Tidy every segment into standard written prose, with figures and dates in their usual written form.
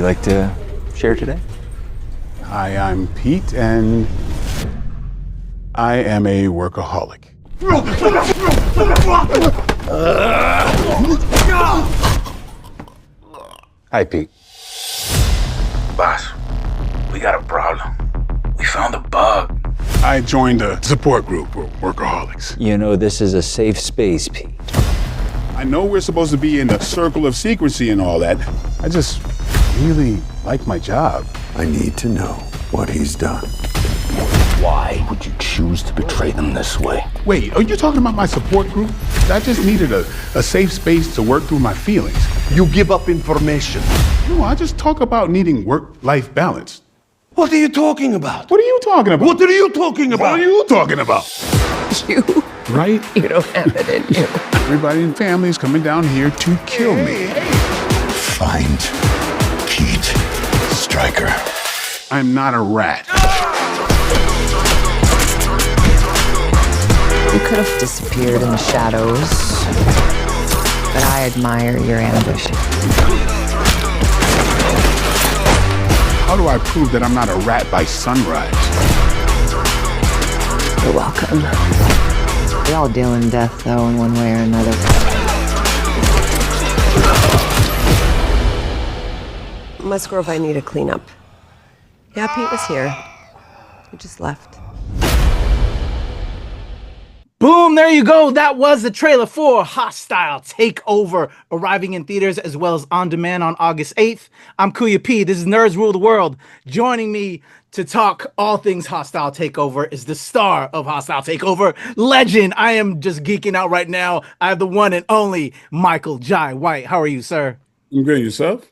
you like to share today? Hi, I'm Pete, and I am a workaholic. Hi, Pete. Boss, we got a problem. We found a bug. I joined a support group of workaholics. You know, this is a safe space, Pete. I know we're supposed to be in the circle of secrecy and all that. I just really like my job. I need to know what he's done. Why would you choose to betray them this way? Wait, are you talking about my support group? I just needed a safe space to work through my feelings. You give up information. No, I just talk about needing work-life balance. What are you talking about? What are you talking about? What are you talking about? What are you talking about? You. Right? You don't have it in you. Everybody in the family is coming down here to kill me. Find Pete Stryker. I'm not a rat. You could have disappeared in the shadows, but I admire your ambition. How do I prove that I'm not a rat by sunrise? You're welcome. We all deal in death, though, in one way or another. Musgrove, I need a cleanup. Yeah, Pete was here. He just left. Boom, there you go. That was the trailer for Hostile Takeover, arriving in theaters as well as on demand on August 8th. I'm KUYA P. This is Nerds Rule the World. Joining me to talk all things Hostile Takeover is the star of Hostile Takeover, legend. I am just geeking out right now. I have the one and only Michael Jai White. How are you, sir? I'm good. Yourself?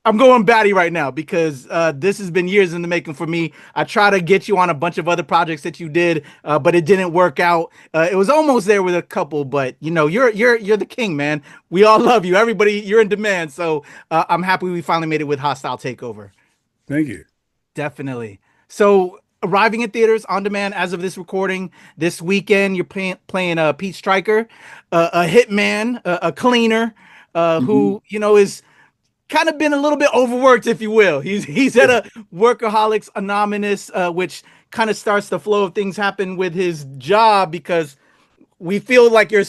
I'm going batty right now because this has been years in the making for me. I try to get you on a bunch of other projects that you did, but it didn't work out. It was almost there with a couple, but you know, you're the king, man. We all love you. Everybody, you're in demand. So I'm happy we finally made it with Hostile Takeover. Thank you. Definitely. So arriving in theaters on demand as of this recording this weekend, you're playing Pete Stryker, a hitman, a cleaner, who you know is kind of been a little bit overworked, if you will. He's at a Workaholics Anonymous, which kind of starts the flow of things happen with his job because we feel like you're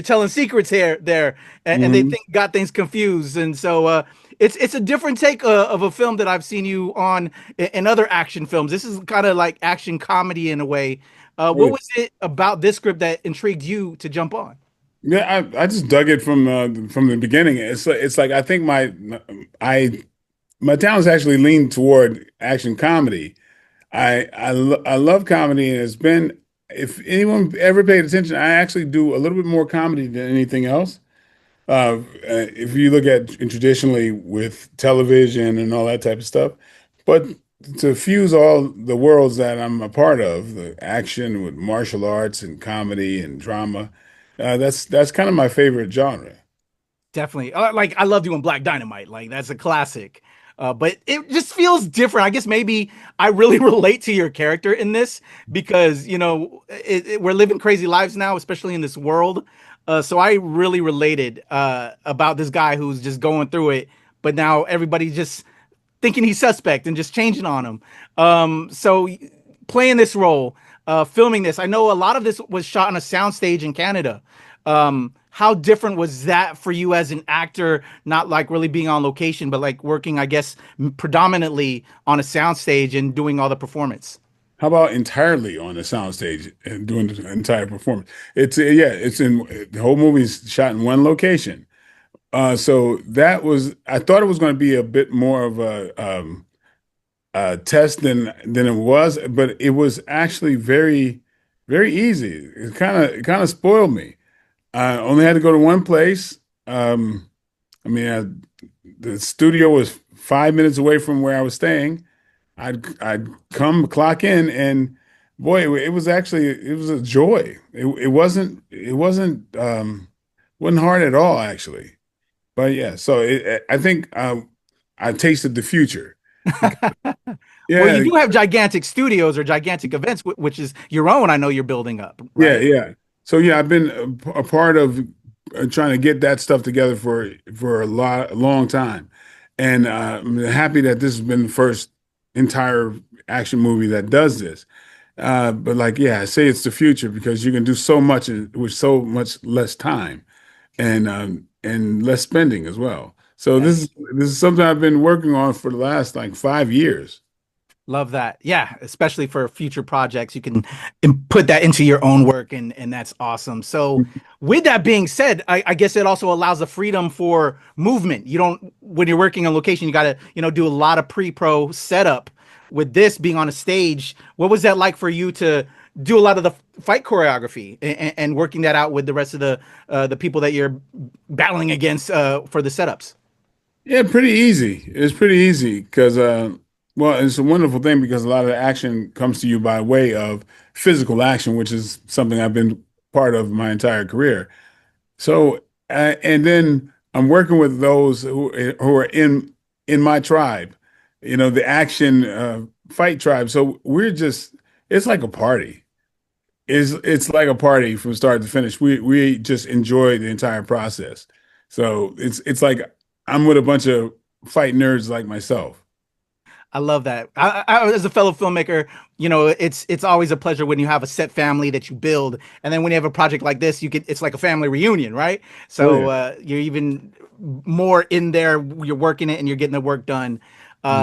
telling secrets there, and they got things confused, and so it's a different take of a film that I've seen you on in other action films. This is kind of like action comedy in a way. What was it about this script that intrigued you to jump on? Yeah, I just dug it from the beginning. It's like I think my talents actually lean toward action comedy. I love comedy, and it's been, if anyone ever paid attention, I actually do a little bit more comedy than anything else. If you look at traditionally with television and all that type of stuff, but to fuse all the worlds that I'm a part of, the action with martial arts and comedy and drama. That's kind of my favorite genre. Definitely. Like I love doing Black Dynamite. Like that's a classic. But it just feels different. I guess maybe I really relate to your character in this because, you know, we're living crazy lives now, especially in this world. So I really related about this guy who's just going through it, but now everybody's just thinking he's suspect and just changing on him. So playing this role, filming this, I know a lot of this was shot on a soundstage in Canada. How different was that for you as an actor, not like really being on location, but like working, I guess, predominantly on a soundstage and doing all the performance? How about entirely on a soundstage and doing the entire performance? It's the whole movie's shot in one location. So that was, I thought it was going to be a bit more of a test than it was, but it was actually very, very easy. It kind of spoiled me. I only had to go to one place. The studio was 5 minutes away from where I was staying. I'd come clock in, and boy, it was a joy. It wasn't hard at all, actually. But yeah, so I think I tasted the future. Yeah. Well, you do have gigantic studios or gigantic events, which is your own. I know you're building up. Right? Yeah. So yeah, I've been a part of trying to get that stuff together for a long time, and I'm happy that this has been the first entire action movie that does this. But like, yeah, I say it's the future because you can do so much with so much less time and less spending as well. So this is something I've been working on for the last like 5 years. Love that. Yeah, especially for future projects, you can put that into your own work, and that's awesome. So, with that being said, I guess it also allows the freedom for movement. You don't, when you're working on location, you got to do a lot of pre-pro setup. With this being on a stage, what was that like for you to do a lot of the fight choreography and working that out with the rest of the people that you're battling against for the setups? Yeah, pretty easy. It's pretty easy because, well, it's a wonderful thing because a lot of the action comes to you by way of physical action, which is something I've been part of my entire career. So, and then I'm working with those who are in my tribe, the action fight tribe. So it's like a party. It's like a party from start to finish. We just enjoy the entire process. So it's like I'm with a bunch of fight nerds like myself. I love that. I, as a fellow filmmaker, it's always a pleasure when you have a set family that you build, and then when you have a project like this, it's like a family reunion, right? So you're even more in there. You're working it, and you're getting the work done.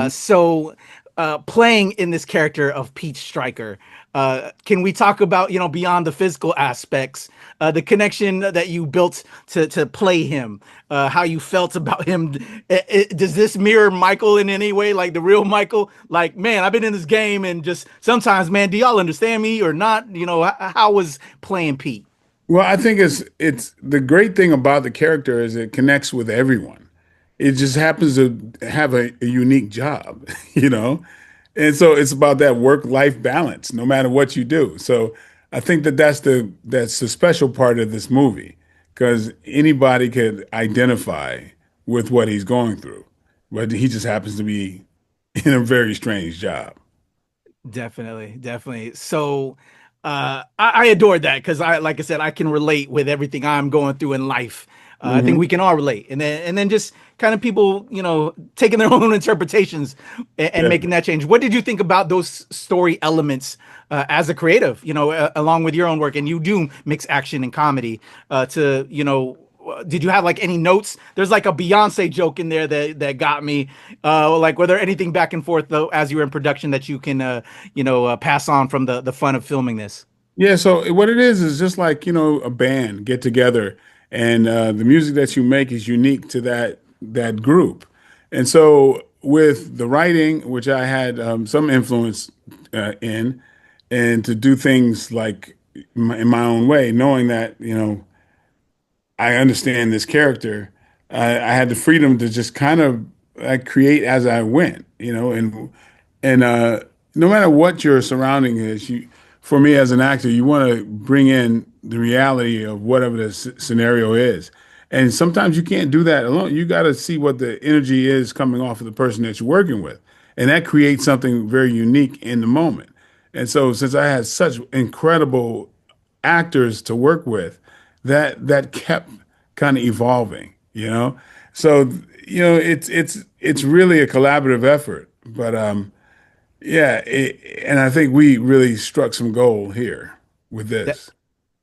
So playing in this character of Pete Stryker, can we talk about beyond the physical aspects, the connection that you built to play him, how you felt about him? Does this mirror Michael in any way, like the real Michael? Like, man, I've been in this game, and just sometimes, man, do y'all understand me or not? How was playing Pete? Well, I think it's the great thing about the character is it connects with everyone. It just happens to have a unique job, And so it's about that work-life balance, no matter what you do. So I think that's the special part of this movie, because anybody could identify with what he's going through, but he just happens to be in a very strange job. Definitely. So I adored that because like I said, I can relate with everything I'm going through in life. I think we can all relate, and then just kind of people, taking their own interpretations and making that change. What did you think about those story elements as a creative? Along with your own work, and you do mix action and comedy. Did you have like any notes? There's like a Beyonce joke in there that got me. Like, were there anything back and forth though as you were in production that you can pass on from the fun of filming this? Yeah. So what it is just like a band get together. And the music that you make is unique to that group. And so with the writing, which I had some influence in, and to do things like in my own way, knowing that, I understand this character, I had the freedom to just kind of create as I went, and no matter what your surrounding is, for me as an actor, you want to bring in the reality of whatever the scenario is. And sometimes you can't do that alone. You got to see what the energy is coming off of the person that you're working with. And that creates something very unique in the moment. And so since I had such incredible actors to work with, that kept kind of evolving, So, it's really a collaborative effort. But yeah, and I think we really struck some gold here with this.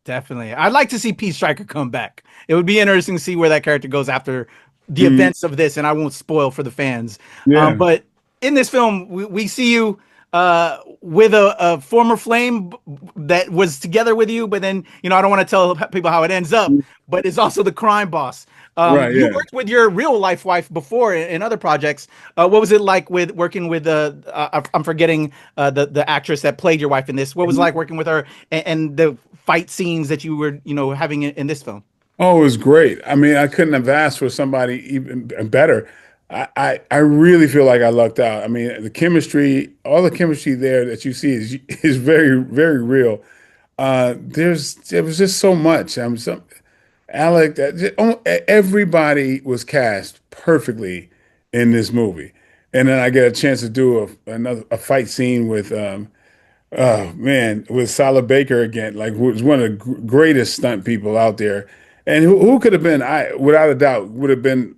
Definitely. I'd like to see Pete Stryker come back. It would be interesting to see where that character goes after the events of this, and I won't spoil for the fans. Yeah. But in this film, we see you with a former flame that was together with you, but then, I don't want to tell people how it ends up, but it's also the crime boss. Right, you yeah. worked with your real life wife before in other projects. What was it like with working with I'm forgetting the actress that played your wife in this? What was it like working with her and the fight scenes that you were having in this film? Oh, it was great. I mean, I couldn't have asked for somebody even better. I really feel like I lucked out. I mean, the chemistry, all the chemistry there that you see is very, very real. There was just so much. Alec, everybody was cast perfectly in this movie. And then I get a chance to do a fight scene with, with Sala Baker again, like who's one of the greatest stunt people out there. And who could have been, without a doubt, would have been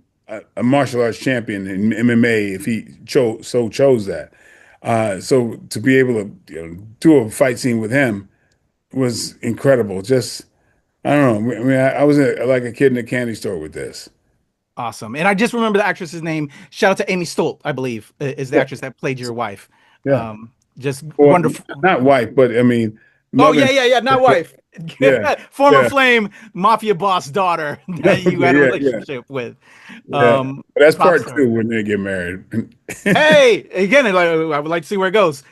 a martial arts champion in MMA if he chose that. So to be able to do a fight scene with him was incredible. Just, I don't know. I mean, I was like a kid in a candy store with this. Awesome. And I just remember the actress's name. Shout out to Aimee Stolte, I believe, is the actress that played your wife. Yeah. Just Well, wonderful. Not wife, but I mean. Oh, yeah, not wife. Yeah. Former Flame mafia boss daughter that you had a relationship with. But that's part 2 when they get married. Hey, again, I would like to see where it goes.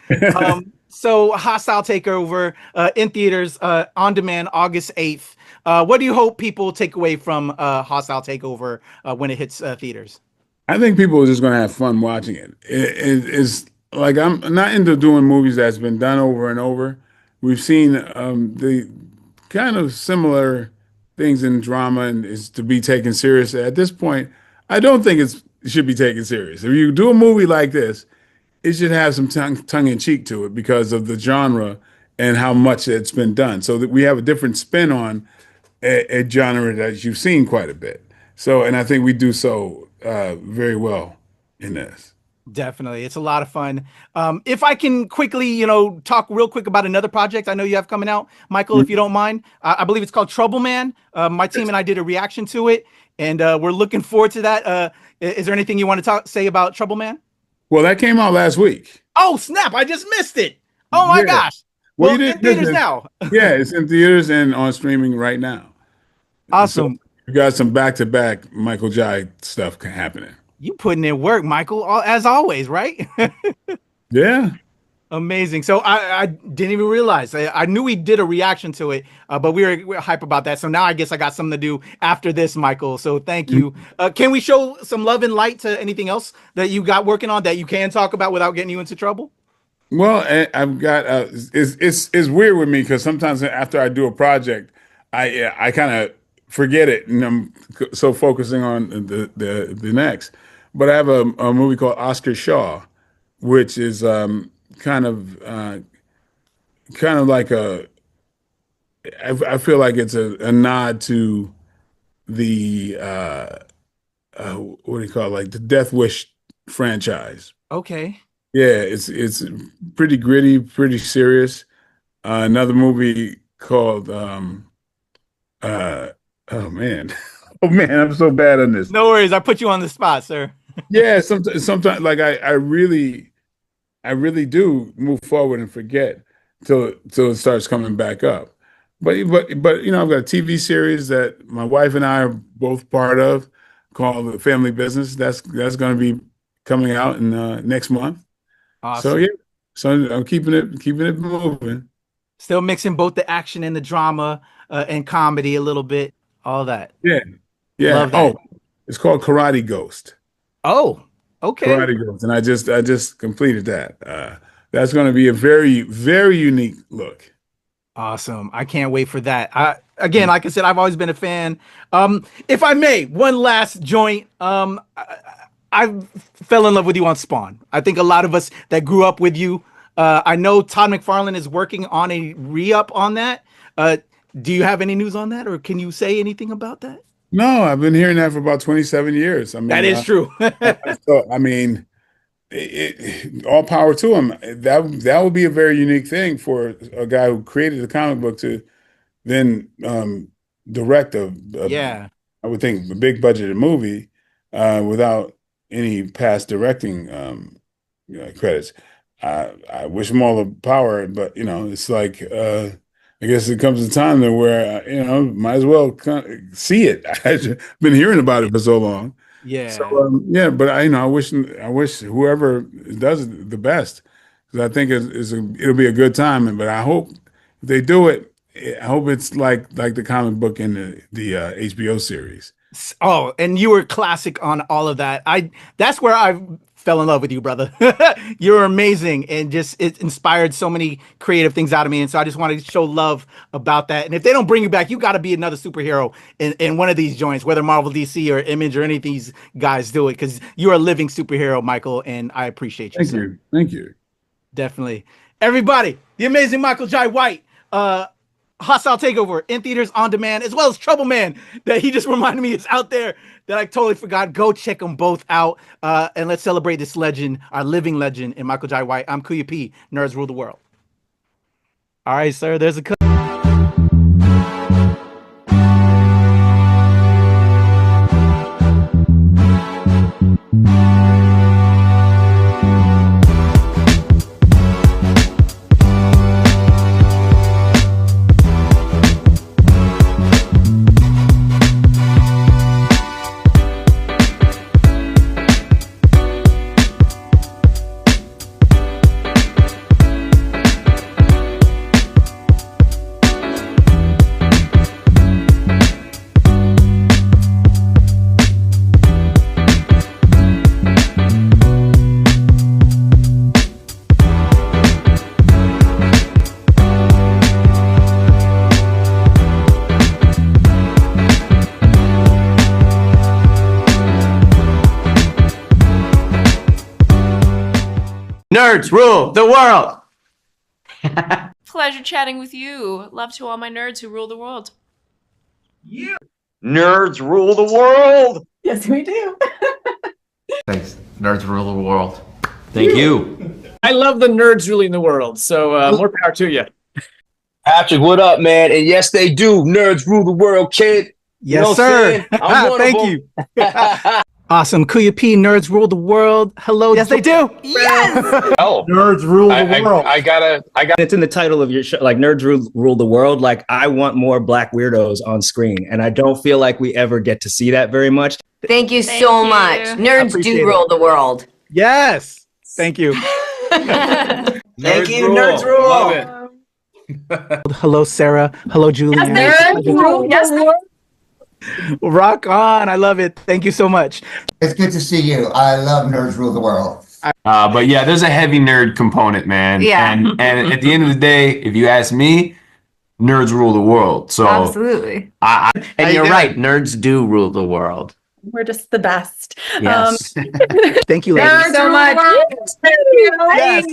So Hostile Takeover in theaters on demand August 8th. What do you hope people take away from Hostile Takeover when it hits theaters? I think people are just going to have fun watching it. It's like, I'm not into doing movies that's been done over and over. We've seen the kind of similar things in drama and is to be taken serious. At this point, I don't think it should be taken serious. If you do a movie like this, it should have some tongue in cheek to it because of the genre and how much it's been done. So that we have a different spin on a genre that you've seen quite a bit. So, and I think we do so very well in this. Definitely. It's a lot of fun. If I can quickly, talk real quick about another project I know you have coming out, Michael, if you don't mind. I believe it's called Trouble Man. My team and I did a reaction to it, and we're looking forward to that. Is there anything you want to say about Trouble Man? Well, that came out last week. Oh, snap. I just missed it. Oh, my gosh. Well, in theaters now. Yeah, it's in theaters and on streaming right now. Awesome. So you got some back-to-back Michael Jai stuff happening. You putting in work, Michael, as always, right? Yeah. Amazing. So I didn't even realize. I knew we did a reaction to it, but we were hype about that. So now I guess I got something to do after this, Michael. So thank you. Can we show some love and light to anything else that you got working on that you can talk about without getting you into trouble? Well, I've got it's weird with me because sometimes after I do a project, I kind of forget it and I'm so focusing on the next. But I have a movie called Oscar Shaw, which is kind of like I feel like it's a nod to the what do you call it, like the Death Wish franchise. Okay. Yeah, it's pretty gritty, pretty serious. Another movie called oh man, I'm so bad on this. No worries, I put you on the spot, sir. Yeah, sometimes like I really do move forward and forget till it starts coming back up. But I've got a TV series that my wife and I are both part of called The Family Business. That's going to be coming out in next month. Awesome. So yeah, so I'm keeping it moving. Still mixing both the action and the drama and comedy a little bit, all that. Yeah. Love that. Oh, it's called Karate Ghost. Oh, okay. Karate Ghost, and I just completed that. That's going to be a very, very unique look. Awesome. I can't wait for that. Again, like I said, I've always been a fan. If I may, one last joint. I fell in love with you on Spawn. I think a lot of us that grew up with you, I know Todd McFarlane is working on a re-up on that. Do you have any news on that, or can you say anything about that? No, I've been hearing that for about 27 years. I mean, that is true. So, I mean, all power to him. That would be a very unique thing for a guy who created the comic book to then direct I would think a big budgeted movie without any past directing credits. I wish him all the power, but it's like I guess it comes a time to where might as well see it. I've been hearing about it for so long. Yeah. So but I wish whoever does it the best, because I think it'll be a good time. But I hope if they do it, I hope it's like the comic book in the HBO series. Oh, and you were classic on all of that. That's where I fell in love with you, brother. You're amazing, and it inspired so many creative things out of me. And so I just wanted to show love about that. And if they don't bring you back, you got to be another superhero in one of these joints, whether Marvel, DC, or Image, or any of these guys do it, because you're a living superhero, Michael, and I appreciate you. Thank you. Definitely. Everybody, the amazing Michael Jai White. Hostile Takeover in theaters on demand, as well as Trouble Man that he just reminded me is out there that I totally forgot. Go check them both out. And let's celebrate this legend, our living legend in Michael Jai White. I'm KUYA P. Nerds rule the world. All right, sir. There's a cut. Nerds rule the world. Pleasure chatting with you. Love to all my nerds who rule the world. Nerds rule the world. Yes, we do. Thanks. Nerds rule the world. Thank you. I love the nerds ruling the world, so more power to you. Patrick, what up, man? And yes, they do. Nerds rule the world, kid. Yes, sir. Thank you. Awesome. KUYA P, Nerds Rule the World. Hello. Yes, they do. Yes. Oh, Nerds rule the world. I got. It's in the title of your show, like Nerds rule the world. Like, I want more black weirdos on screen, and I don't feel like we ever get to see that very much. Thank you so much. Nerds do rule the world. Yes. Thank you. Thank you, Nerds rule. Love it. Hello, Sarah. Hello, Julian. Nerds rule. Yes, Rock on. I love it. Thank you so much. It's good to see you. I love Nerds Rule the World. But yeah, there's a heavy nerd component, man. Yeah. And at the end of the day, if you ask me, nerds rule the world. So Absolutely. And you're right. Nerds do rule the world. we're just the best. Yes. Thank you, ladies. Nerds so much. Yes.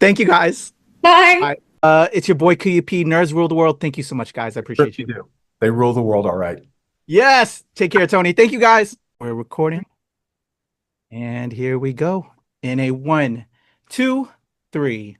Thank you, guys. Bye. It's your boy KUYA P, Nerds Rule the World. Thank you so much, guys. I appreciate you. do. They rule the world, all right. Yes. Take care, Tony. Thank you, guys. We're recording. And here we go. In a 1, 2, 3.